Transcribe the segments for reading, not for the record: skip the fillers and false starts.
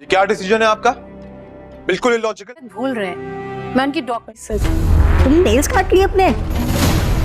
ये क्या डिसीजन है आपका? बिल्कुल इलॉजिकल। भूल रहे हैं मैं उनकी डॉक्टर सर। तुम नेल्स काट लिए अपने?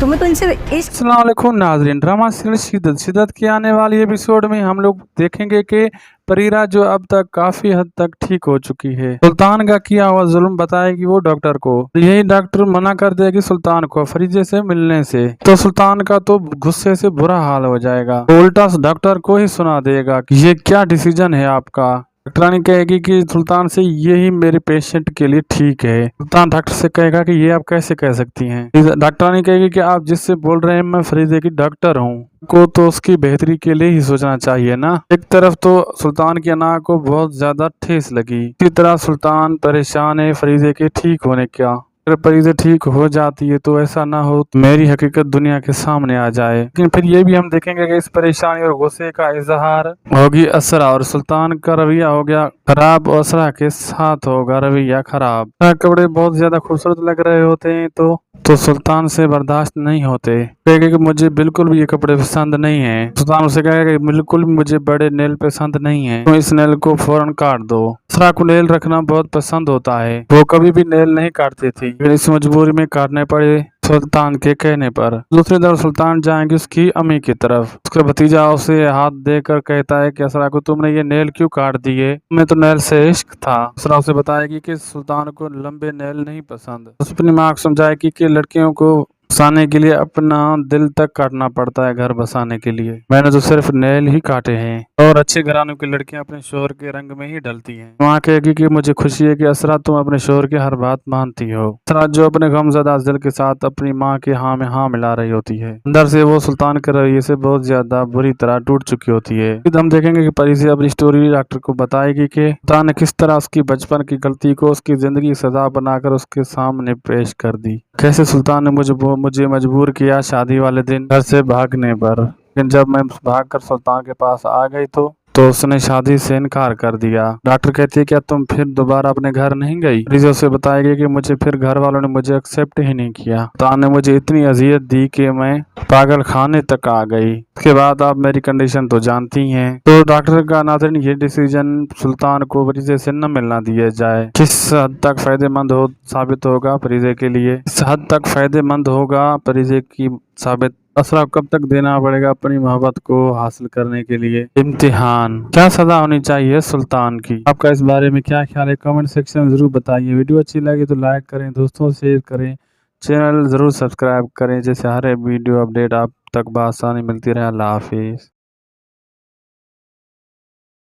तुम्हें तो इनसे इस अस्सलाम वालेकुम नाज़रीन, ड्रामा सीरियल शिद्दत के आने वाली एपिसोड में हम लोग देखेंगे कि परीरा जो अब तक काफी हद तक ठीक हो चुकी है, सुल्तान का किया हुआ जुल्म बताएगी वो डॉक्टर को। यही डॉक्टर मना कर देगी सुल्तान को फरीजे से मिलने से, तो सुल्तान का तो गुस्से से बुरा हाल हो जाएगा। उल्टा डॉक्टर को ही सुना देगा कि ये क्या डिसीजन है आपका। डॉक्टरानी कहेगी कि सुल्तान से यही मेरे पेशेंट के लिए ठीक है। सुल्तान डॉक्टर से कहेगा कि ये आप कैसे कह सकती हैं। डॉक्टरानी कहेगी कि आप जिससे बोल रहे हैं मैं फरीदे की डॉक्टर हूँ, को तो उसकी बेहतरी के लिए ही सोचना चाहिए ना। एक तरफ तो सुल्तान की अना को बहुत ज्यादा ठेस लगी, इसी तरह सुल्तान परेशान है फरीदे के ठीक होने का। अगर फरीदे ठीक हो जाती है तो ऐसा ना हो तो मेरी हकीकत दुनिया के सामने आ जाए। लेकिन फिर ये भी हम देखेंगे कि इस परेशानी और गुस्से का इजहार होगी असरा, और सुल्तान का रवैया हो गया खराब और असरा के साथ होगा रवैया खराब। कपड़े बहुत ज्यादा खूबसूरत लग रहे होते हैं तो सुल्तान से बर्दाश्त नहीं होते, कहेगा कि मुझे बिल्कुल भी ये कपड़े पसंद नहीं है। सुल्तान उसे कहेगा कि बिल्कुल भी मुझे बड़े नेल पसंद नहीं है, तो इस नेल को फौरन काट दो। असरा को नेल रखना बहुत पसंद होता है, वो कभी भी नेल नहीं काटती थी, लेकिन इस मजबूरी में काटने पड़े सुल्तान के कहने पर। दूसरी तरफ सुल्तान जाएंगे उसकी अम्मी की तरफ, उसका भतीजा उसे हाथ देकर कहता है कि असरा को तुमने ये नेल क्यों काट दिए, तुम्हें तो नेल से इश्क था। असरा उसे बताएगी कि सुल्तान को लंबे नेल नहीं पसंद। उस अपनी माँ को समझाएगी कि लड़कियों को बसाने के लिए अपना दिल तक काटना पड़ता है घर बसाने के लिए, मैंने तो सिर्फ नेल ही काटे हैं। और अच्छे घरानों की लड़कियां अपने शोहर के रंग में ही ढलती हैं। माँ कहेगी कि मुझे खुशी है कि असरा तुम अपने शोहर की हर बात मानती हो। असरा जो अपने गमज़दा दिल के साथ अपनी माँ के हाँ में हाँ मिला रही होती है, अंदर से वो सुल्तान के रवैये से बहुत ज्यादा बुरी तरह टूट चुकी होती है। फिर हम देखेंगे कि परी से अपनी स्टोरी डॉक्टर को बताएगी कि सुल्तान ने किस तरह उसकी बचपन की गलती को उसकी जिंदगी की सजा बनाकर उसके सामने पेश कर दी, कैसे सुल्तान ने मुझे मजबूर किया शादी वाले दिन घर से भागने पर, लेकिन जब मैं भागकर सुल्तान के पास आ गई तो उसने शादी से इनकार कर दिया। डॉक्टर कहती है क्या तुम फिर दोबारा अपने घर नहीं गई? रिजो से बताएगी कि मुझे फिर घर वालों ने मुझे एक्सेप्ट ही नहीं किया, सुल्तान ने मुझे इतनी अजियत दी कि मैं पागल खाने तक आ गई। इसके बाद आप मेरी कंडीशन तो जानती हैं। तो डॉक्टर का नाज़रीन ये डिसीजन सुल्तान को फरीजे से न मिलना दिया जाए किस हद तक फायदेमंद साबित होगा फरीजे के लिए, इस हद तक फायदेमंद होगा फरीजे की साबित। असरा कब तक देना पड़ेगा अपनी मोहब्बत को हासिल करने के लिए इम्तिहान, क्या सजा होनी चाहिए सुल्तान की? आपका इस बारे में क्या ख्याल है? कमेंट सेक्शन में जरूर बताइए। वीडियो अच्छी लगी तो लाइक करें, दोस्तों से शेयर करें, चैनल जरूर सब्सक्राइब करें, जैसे हर वीडियो अपडेट आप तक बआसानी मिलती रहे। अल्लाह हाफिज़।